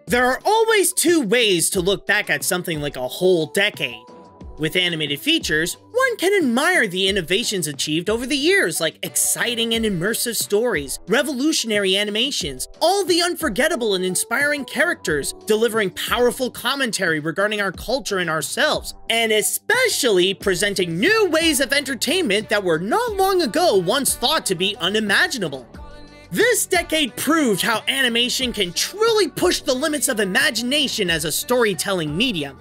There are always two ways to look back at something like a whole decade. With animated features, one can admire the innovations achieved over the years, like exciting and immersive stories, revolutionary animations, all the unforgettable and inspiring characters, delivering powerful commentary regarding our culture and ourselves, and especially presenting new ways of entertainment that were not long ago once thought to be unimaginable. This decade proved how animation can truly push the limits of imagination as a storytelling medium.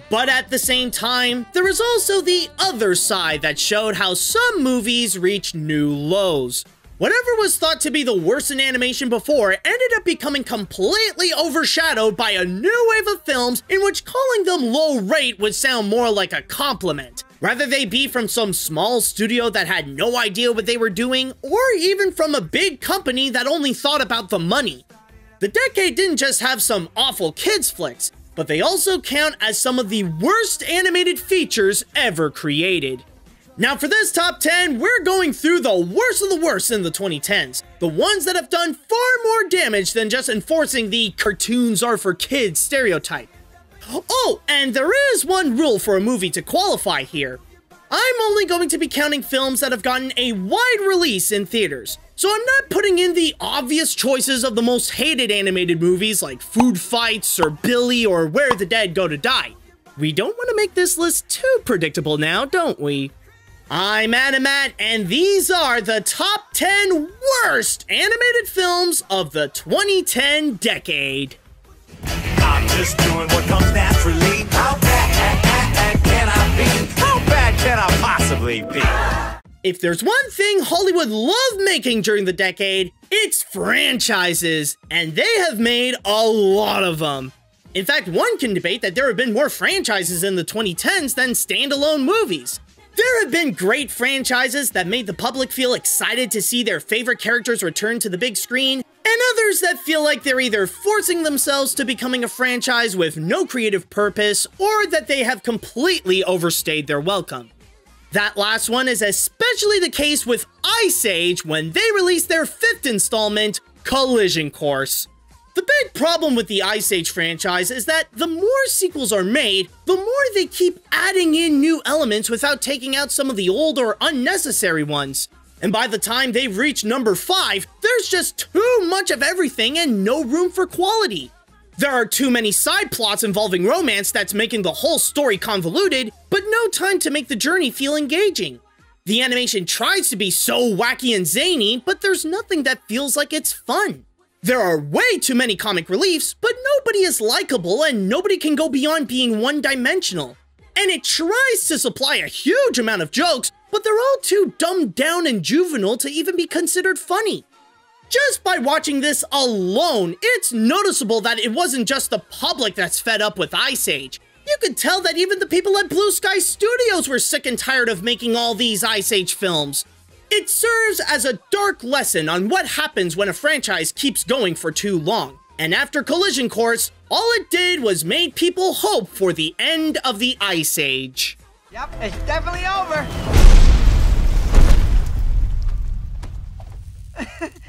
But at the same time, there is also the other side that showed how some movies reach new lows. Whatever was thought to be the worst in animation before ended up becoming completely overshadowed by a new wave of films in which calling them low rate would sound more like a compliment. Whether they be from some small studio that had no idea what they were doing, or even from a big company that only thought about the money. The decade didn't just have some awful kids flicks, but they also count as some of the worst animated features ever created. Now for this top 10, we're going through the worst of the worst in the 2010s. The ones that have done far more damage than just enforcing the cartoons are for kids stereotype. Oh, and there is one rule for a movie to qualify here. I'm only going to be counting films that have gotten a wide release in theaters. So I'm not putting in the obvious choices of the most hated animated movies like Food Fights or Billy or Where the Dead Go to Die. We don't want to make this list too predictable now, don't we? I'm Animat, and these are the top 10 worst animated films of the 2010 decade. I'm just doing what comes naturally. How bad can I be? How bad can I possibly be? If there's one thing Hollywood loved making during the decade, it's franchises, and they have made a lot of them. In fact, one can debate that there have been more franchises in the 2010s than standalone movies. There have been great franchises that made the public feel excited to see their favorite characters return to the big screen, and others that feel like they're either forcing themselves to becoming a franchise with no creative purpose, or that they have completely overstayed their welcome. That last one is especially the case with Ice Age when they released their 5th installment, Collision Course. The big problem with the Ice Age franchise is that the more sequels are made, the more they keep adding in new elements without taking out some of the old or unnecessary ones. And by the time they've reached number 5, there's just too much of everything and no room for quality. There are too many side plots involving romance that's making the whole story convoluted, but no time to make the journey feel engaging. The animation tries to be so wacky and zany, but there's nothing that feels like it's fun. There are way too many comic reliefs, but nobody is likable and nobody can go beyond being one-dimensional. And it tries to supply a huge amount of jokes, but they're all too dumbed down and juvenile to even be considered funny. Just by watching this alone, it's noticeable that it wasn't just the public that's fed up with Ice Age. You could tell that even the people at Blue Sky Studios were sick and tired of making all these Ice Age films. It serves as a dark lesson on what happens when a franchise keeps going for too long. And after Collision Course, all it did was make people hope for the end of the Ice Age. Yep, it's definitely over.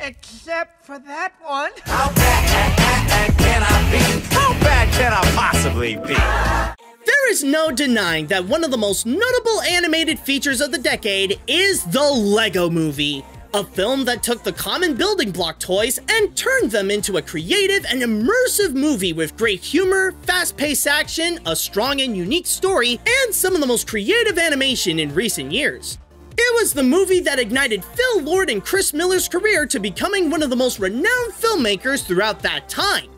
Except for that one. How bad can I be? How bad can I possibly be? There is no denying that one of the most notable animated features of the decade is the Lego Movie, a film that took the common building block toys and turned them into a creative and immersive movie with great humor, fast-paced action, a strong and unique story, and some of the most creative animation in recent years. It was the movie that ignited Phil Lord and Chris Miller's career to becoming one of the most renowned filmmakers throughout that time.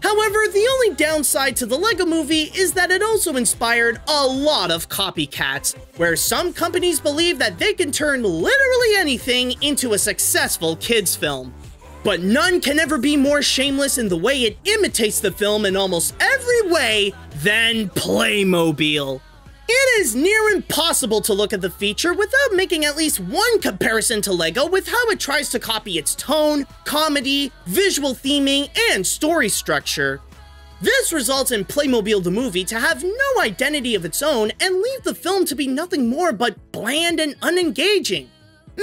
However, the only downside to the Lego Movie is that it also inspired a lot of copycats, where some companies believe that they can turn literally anything into a successful kids film. But none can ever be more shameless in the way it imitates the film in almost every way than Playmobil. It is near impossible to look at the feature without making at least one comparison to Lego with how it tries to copy its tone, comedy, visual theming, and story structure. This results in Playmobil the movie to have no identity of its own and leave the film to be nothing more but bland and unengaging.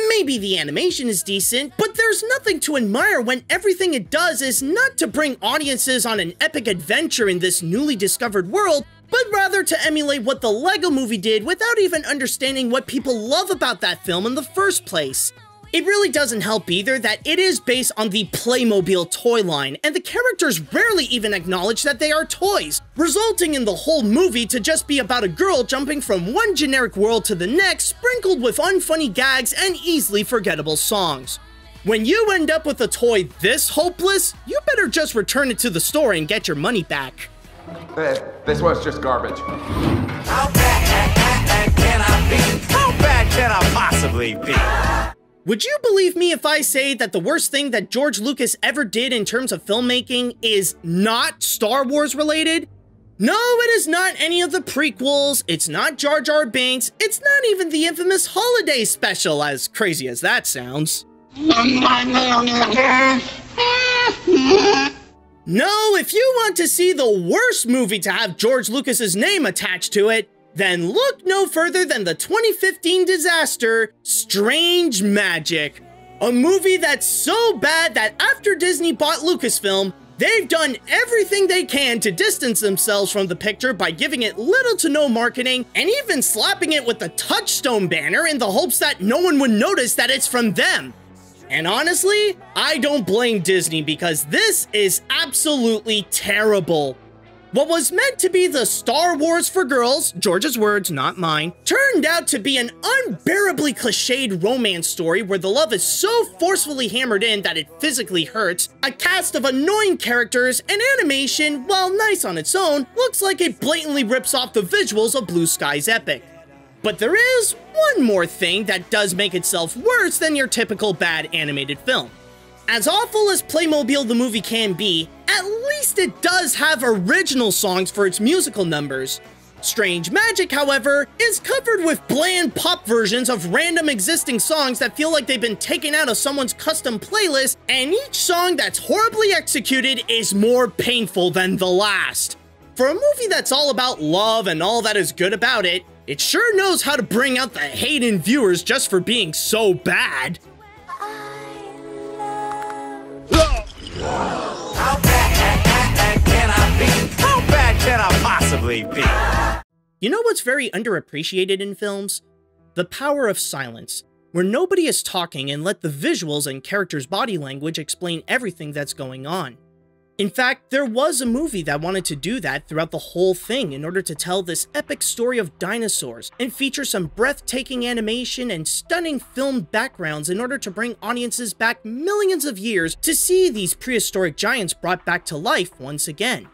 Maybe the animation is decent, but there there's nothing to admire when everything it does is not to bring audiences on an epic adventure in this newly discovered world, but rather to emulate what the Lego Movie did without even understanding what people love about that film in the first place. It really doesn't help either that it is based on the Playmobil toy line, and the characters rarely even acknowledge that they are toys, resulting in the whole movie to just be about a girl jumping from one generic world to the next, sprinkled with unfunny gags and easily forgettable songs. When you end up with a toy this hopeless, you better just return it to the store and get your money back. This was just garbage. How bad can I be? How bad can I possibly be? Would you believe me if I say that the worst thing that George Lucas ever did in terms of filmmaking is not Star Wars related? No, it is not any of the prequels, it's not Jar Jar Binks, it's not even the infamous holiday special, as crazy as that sounds. No, if you want to see the worst movie to have George Lucas's name attached to it, then look no further than the 2015 disaster, Strange Magic. A movie that's so bad that after Disney bought Lucasfilm, they've done everything they can to distance themselves from the picture by giving it little to no marketing and even slapping it with the Touchstone banner in the hopes that no one would notice that it's from them. And honestly, I don't blame Disney because this is absolutely terrible. What was meant to be the Star Wars for girls, George's words, not mine, turned out to be an unbearably cliched romance story where the love is so forcefully hammered in that it physically hurts, a cast of annoying characters, and animation, while nice on its own, looks like it blatantly rips off the visuals of Blue Sky's Epic. But there is one more thing that does make itself worse than your typical bad animated film. As awful as Playmobil the movie can be, at least it does have original songs for its musical numbers. Strange Magic, however, is covered with bland pop versions of random existing songs that feel like they've been taken out of someone's custom playlist, and each song that's horribly executed is more painful than the last. For a movie that's all about love and all that is good about it, it sure knows how to bring out the hate in viewers just for being so bad. How bad can I be? How bad can I possibly be? You know what's very underappreciated in films? The power of silence, where nobody is talking and let the visuals and characters' body language explain everything that's going on. In fact, there was a movie that wanted to do that throughout the whole thing in order to tell this epic story of dinosaurs and feature some breathtaking animation and stunning filmed backgrounds in order to bring audiences back millions of years to see these prehistoric giants brought back to life once again.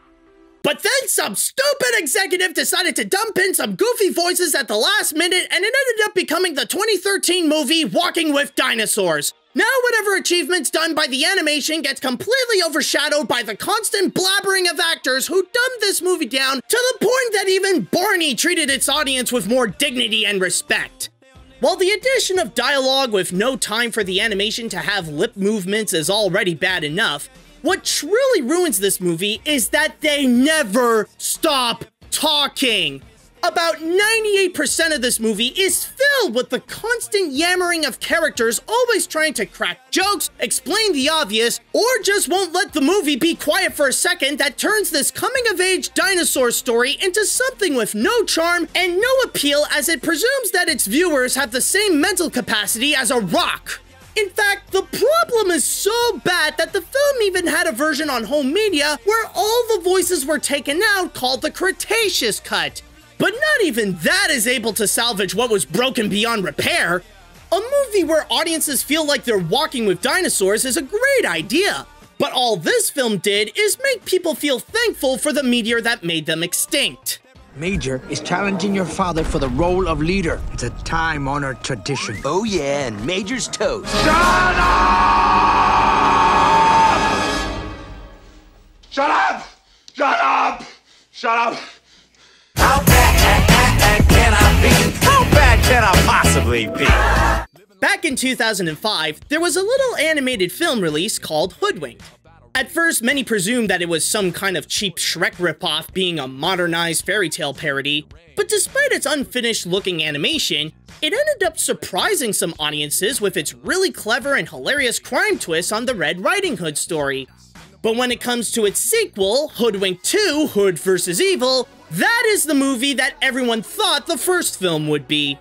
But then some stupid executive decided to dump in some goofy voices at the last minute and it ended up becoming the 2013 movie Walking with Dinosaurs. Now whatever achievements done by the animation gets completely overshadowed by the constant blabbering of actors who dumbed this movie down to the point that even Barney treated its audience with more dignity and respect. While the addition of dialogue with no time for the animation to have lip movements is already bad enough, what truly ruins this movie is that they never stop talking. About 98% of this movie is filled with the constant yammering of characters always trying to crack jokes, explain the obvious, or just won't let the movie be quiet for a second that turns this coming-of-age dinosaur story into something with no charm and no appeal as it presumes that its viewers have the same mental capacity as a rock. In fact, the problem is so bad that the film even had a version on home media where all the voices were taken out called the Cretaceous Cut. But not even that is able to salvage what was broken beyond repair. A movie where audiences feel like they're walking with dinosaurs is a great idea. But all this film did is make people feel thankful for the meteor that made them extinct. Major is challenging your father for the role of leader. It's a time-honored tradition. Oh yeah, and Major's toast. Shut up! Shut up! Shut up! Shut up! How bad can I be? How bad can I possibly be? Back in 2005, there was a little animated film release called Hoodwinked. At first, many presumed that it was some kind of cheap Shrek ripoff being a modernized fairy tale parody, but despite its unfinished-looking animation, it ended up surprising some audiences with its really clever and hilarious crime twist on the Red Riding Hood story. But when it comes to its sequel, Hoodwink 2: Hood vs. Evil, that is the movie that everyone thought the first film would be.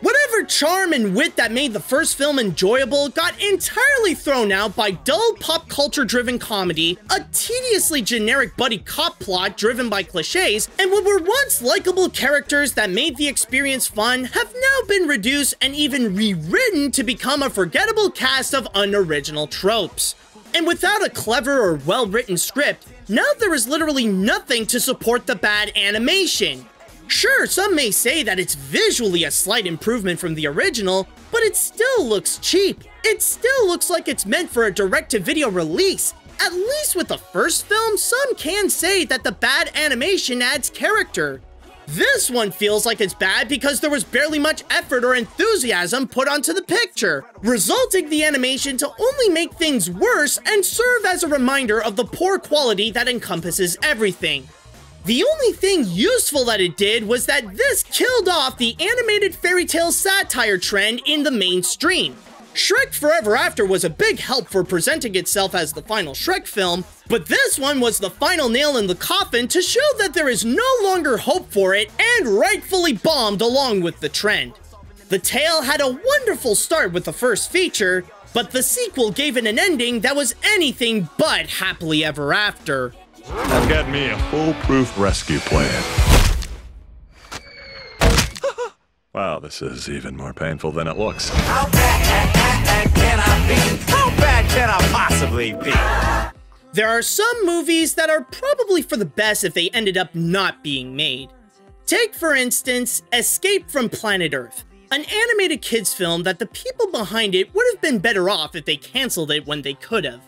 Whatever charm and wit that made the first film enjoyable got entirely thrown out by dull pop culture-driven comedy, a tediously generic buddy cop plot driven by cliches, and what were once likable characters that made the experience fun have now been reduced and even rewritten to become a forgettable cast of unoriginal tropes. And without a clever or well-written script, now there is literally nothing to support the bad animation. Sure, some may say that it's visually a slight improvement from the original, but it still looks cheap. It still looks like it's meant for a direct-to-video release. At least with the first film, some can say that the bad animation adds character. This one feels like it's bad because there was barely much effort or enthusiasm put onto the picture, resulting the animation to only make things worse and serve as a reminder of the poor quality that encompasses everything. The only thing useful that it did was that this killed off the animated fairy tale satire trend in the mainstream. Shrek Forever After was a big help for presenting itself as the final Shrek film, but this one was the final nail in the coffin to show that there is no longer hope for it and rightfully bombed along with the trend. The tale had a wonderful start with the first feature, but the sequel gave it an ending that was anything but happily ever after. I've got me a foolproof rescue plan. Wow, this is even more painful than it looks. How bad can I be? How bad can I possibly be? There are some movies that are probably for the best if they ended up not being made. Take, for instance, Escape from Planet Earth, an animated kids film that the people behind it would have been better off if they canceled it when they could have.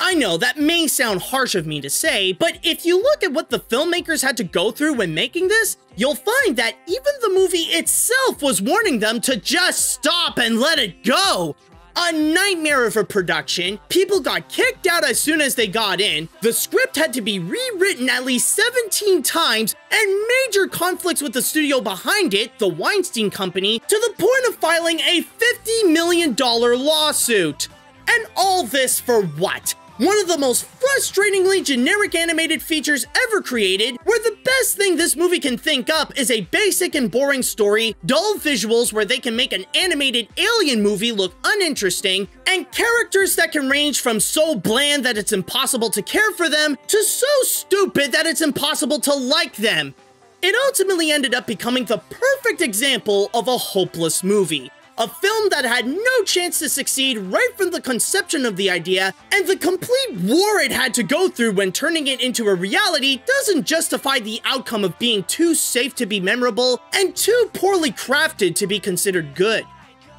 I know that may sound harsh of me to say, but if you look at what the filmmakers had to go through when making this, you'll find that even the movie itself was warning them to just stop and let it go. A nightmare of a production, people got kicked out as soon as they got in, the script had to be rewritten at least 17 times, and major conflicts with the studio behind it, the Weinstein Company, to the point of filing a $50 million lawsuit. And all this for what? One of the most frustratingly generic animated features ever created, where the best thing this movie can think up is a basic and boring story, dull visuals where they can make an animated alien movie look uninteresting, and characters that can range from so bland that it's impossible to care for them, to so stupid that it's impossible to like them. It ultimately ended up becoming the perfect example of a hopeless movie. A film that had no chance to succeed right from the conception of the idea, and the complete war it had to go through when turning it into a reality doesn't justify the outcome of being too safe to be memorable and too poorly crafted to be considered good.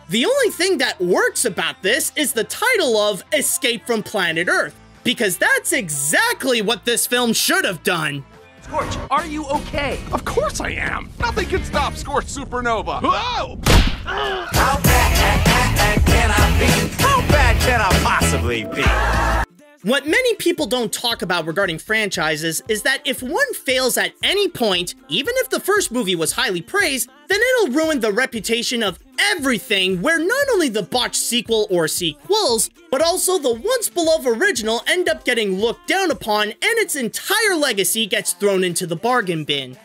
The only thing that works about this is the title of Escape from Planet Earth, because that's exactly what this film should have done. Scorch, are you okay? Of course I am. Nothing can stop Scorch Supernova. Whoa! How bad can I be? How bad can I possibly be? What many people don't talk about regarding franchises is that if one fails at any point, even if the first movie was highly praised, then it'll ruin the reputation of everything, where not only the botched sequel or sequels, but also the once beloved original end up getting looked down upon and its entire legacy gets thrown into the bargain bin.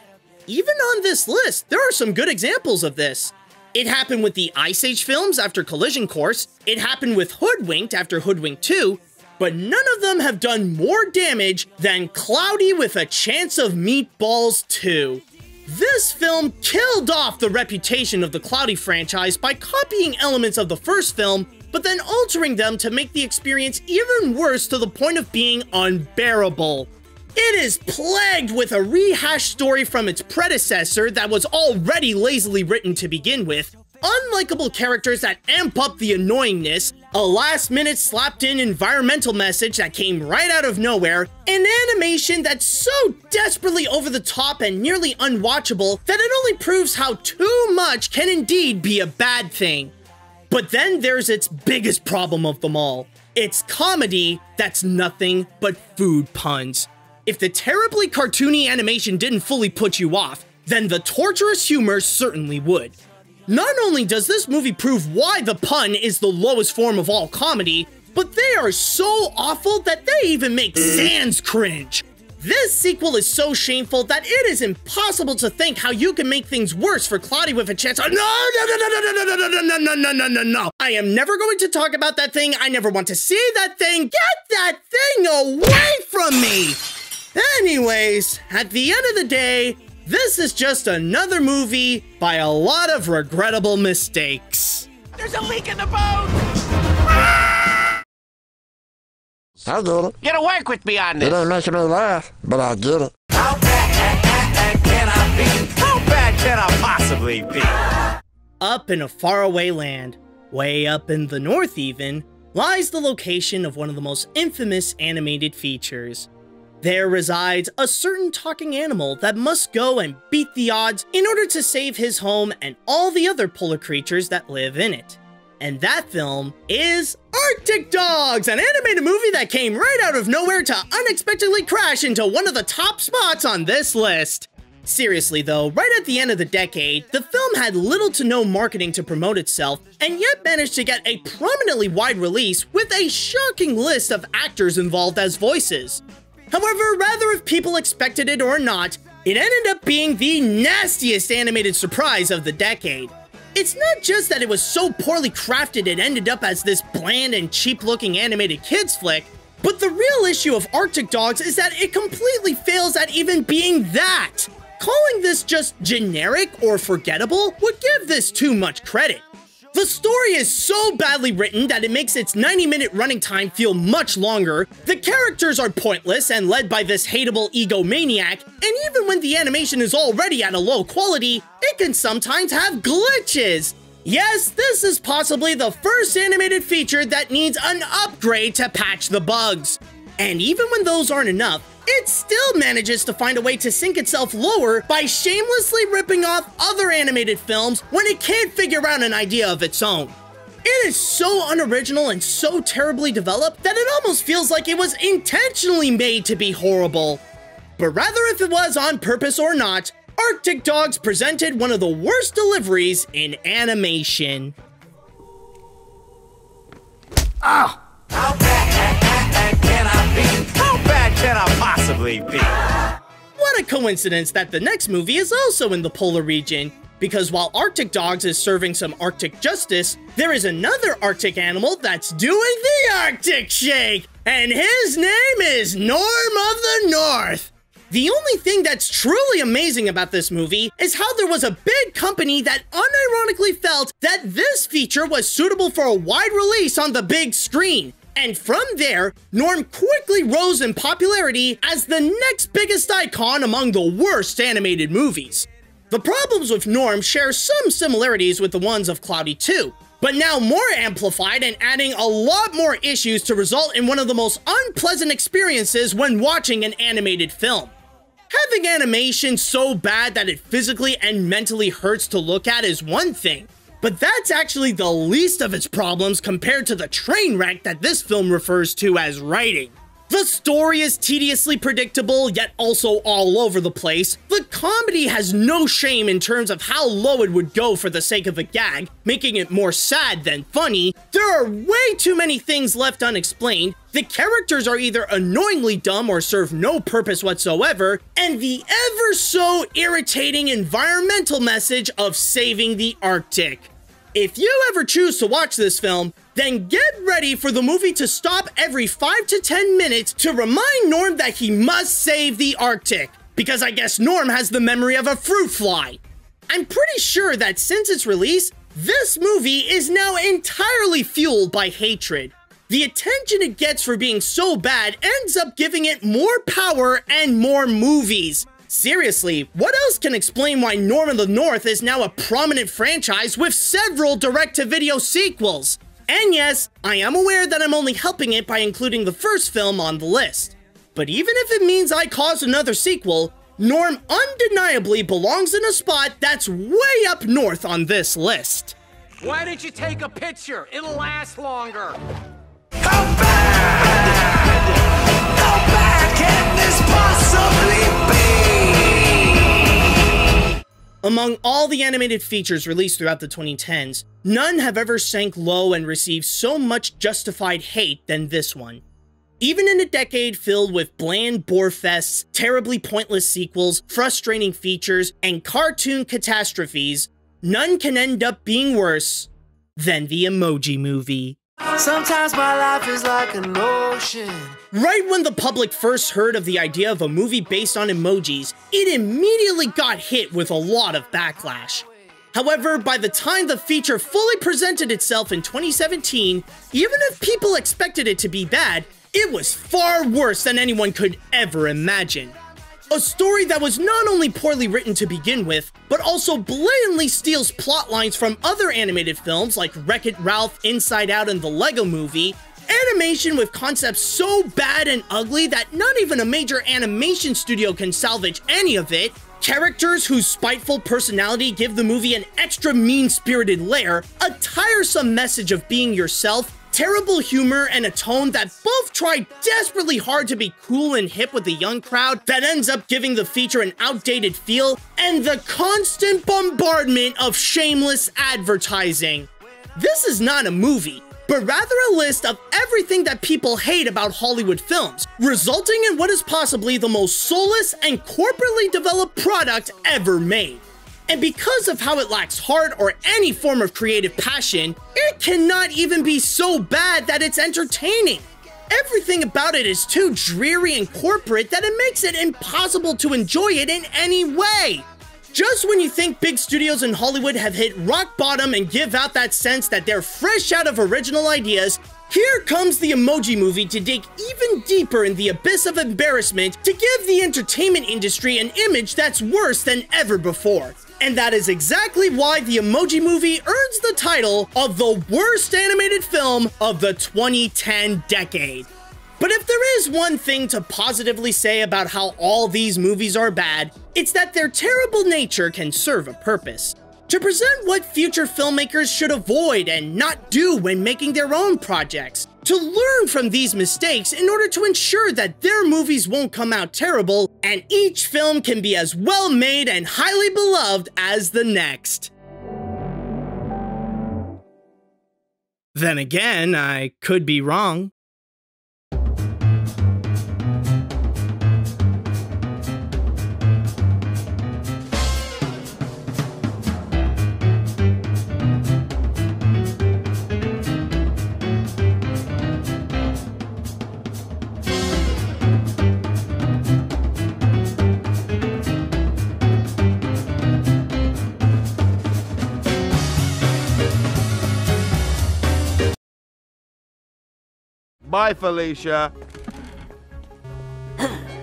Even on this list, there are some good examples of this. It happened with the Ice Age films after Collision Course, it happened with Hoodwinked after Hoodwink 2, but none of them have done more damage than Cloudy with a Chance of Meatballs 2. This film killed off the reputation of the Cloudy franchise by copying elements of the first film, but then altering them to make the experience even worse to the point of being unbearable. It is plagued with a rehashed story from its predecessor that was already lazily written to begin with, unlikable characters that amp up the annoyingness, a last-minute slapped-in environmental message that came right out of nowhere, an animation that's so desperately over the top and nearly unwatchable that it only proves how too much can indeed be a bad thing. But then there's its biggest problem of them all. It's comedy that's nothing but food puns. If the terribly cartoony animation didn't fully put you off, then the torturous humor certainly would. Not only does this movie prove why the pun is the lowest form of all comedy, but they are so awful that they even make Sans cringe. This sequel is so shameful that it is impossible to think how you can make things worse for Cloudy with a Chance. No. I am never going to talk about that thing. I never want to see that thing. Get that thing away from me. Anyways, at the end of the day, this is just another movie by a lot of regrettable mistakes. There's a leak in the boat! I get it. You gotta work with me on this. It ain't making me laugh, but I get it. How bad can I be? How bad can I possibly be? Up in a faraway land, way up in the north even, lies the location of one of the most infamous animated features. There resides a certain talking animal that must go and beat the odds in order to save his home and all the other polar creatures that live in it. And that film is Arctic Dogs, an animated movie that came right out of nowhere to unexpectedly crash into one of the top spots on this list. Seriously though, right at the end of the decade, the film had little to no marketing to promote itself, and yet managed to get a prominently wide release with a shocking list of actors involved as voices. However, rather if people expected it or not, it ended up being the nastiest animated surprise of the decade. It's not just that it was so poorly crafted it ended up as this bland and cheap-looking animated kids flick, but the real issue of Arctic Dogs is that it completely fails at even being that. Calling this just generic or forgettable would give this too much credit. The story is so badly written that it makes its 90-minute running time feel much longer, the characters are pointless and led by this hateable egomaniac, and even when the animation is already at a low quality, it can sometimes have glitches. Yes, this is possibly the first animated feature that needs an upgrade to patch the bugs. And even when those aren't enough, it still manages to find a way to sink itself lower by shamelessly ripping off other animated films when it can't figure out an idea of its own. It is so unoriginal and so terribly developed that it almost feels like it was intentionally made to be horrible. But rather if it was on purpose or not, Arctic Dogs presented one of the worst deliveries in animation. How bad can I be? How bad can I possibly be? What a coincidence that the next movie is also in the polar region, because while Arctic Dogs is serving some Arctic justice, there is another Arctic animal that's doing the Arctic Shake, and his name is Norm of the North. The only thing that's truly amazing about this movie is how there was a big company that unironically felt that this feature was suitable for a wide release on the big screen. And from there, Norm quickly rose in popularity as the next biggest icon among the worst animated movies. The problems with Norm share some similarities with the ones of Cloudy 2, but now more amplified and adding a lot more issues to result in one of the most unpleasant experiences when watching an animated film. Having animation so bad that it physically and mentally hurts to look at is one thing, but that's actually the least of its problems compared to the train wreck that this film refers to as writing. The story is tediously predictable, yet also all over the place. The comedy has no shame in terms of how low it would go for the sake of a gag, making it more sad than funny. There are way too many things left unexplained. The characters are either annoyingly dumb or serve no purpose whatsoever, and the ever so irritating environmental message of saving the Arctic. If you ever choose to watch this film, then get ready for the movie to stop every 5 to 10 minutes to remind Norm that he must save the Arctic, because I guess Norm has the memory of a fruit fly. I'm pretty sure that since its release, this movie is now entirely fueled by hatred. The attention it gets for being so bad ends up giving it more power and more movies. Seriously, what else can explain why Norm of the North is now a prominent franchise with several direct-to-video sequels? And yes, I am aware that I'm only helping it by including the first film on the list. But even if it means I cause another sequel, Norm undeniably belongs in a spot that's way up north on this list. Why don't you take a picture? It'll last longer. How bad can this possibly be? Among all the animated features released throughout the 2010s, none have ever sank low and received so much justified hate than this one. Even in a decade filled with bland bore fests, terribly pointless sequels, frustrating features, and cartoon catastrophes, none can end up being worse than the Emoji Movie. Sometimes my life is like an ocean. Right when the public first heard of the idea of a movie based on emojis, it immediately got hit with a lot of backlash. However, by the time the feature fully presented itself in 2017, even if people expected it to be bad, it was far worse than anyone could ever imagine. A story that was not only poorly written to begin with, but also blatantly steals plot lines from other animated films like Wreck-It Ralph, Inside Out, and The Lego Movie, animation with concepts so bad and ugly that not even a major animation studio can salvage any of it, characters whose spiteful personality give the movie an extra mean-spirited lair, a tiresome message of being yourself, terrible humor, and a tone that both try desperately hard to be cool and hip with the young crowd that ends up giving the feature an outdated feel, and the constant bombardment of shameless advertising. This is not a movie, but rather a list of everything that people hate about Hollywood films, resulting in what is possibly the most soulless and corporately developed product ever made. And because of how it lacks heart or any form of creative passion, it cannot even be so bad that it's entertaining. Everything about it is too dreary and corporate that it makes it impossible to enjoy it in any way. Just when you think big studios in Hollywood have hit rock bottom and give out that sense that they're fresh out of original ideas, here comes the Emoji Movie to dig even deeper in the abyss of embarrassment to give the entertainment industry an image that's worse than ever before. And that is exactly why the Emoji Movie earns the title of the worst animated film of the 2010 decade. But if there is one thing to positively say about how all these movies are bad, it's that their terrible nature can serve a purpose. To present what future filmmakers should avoid and not do when making their own projects. To learn from these mistakes in order to ensure that their movies won't come out terrible, and each film can be as well made and highly beloved as the next. Then again, I could be wrong. Bye, Felicia.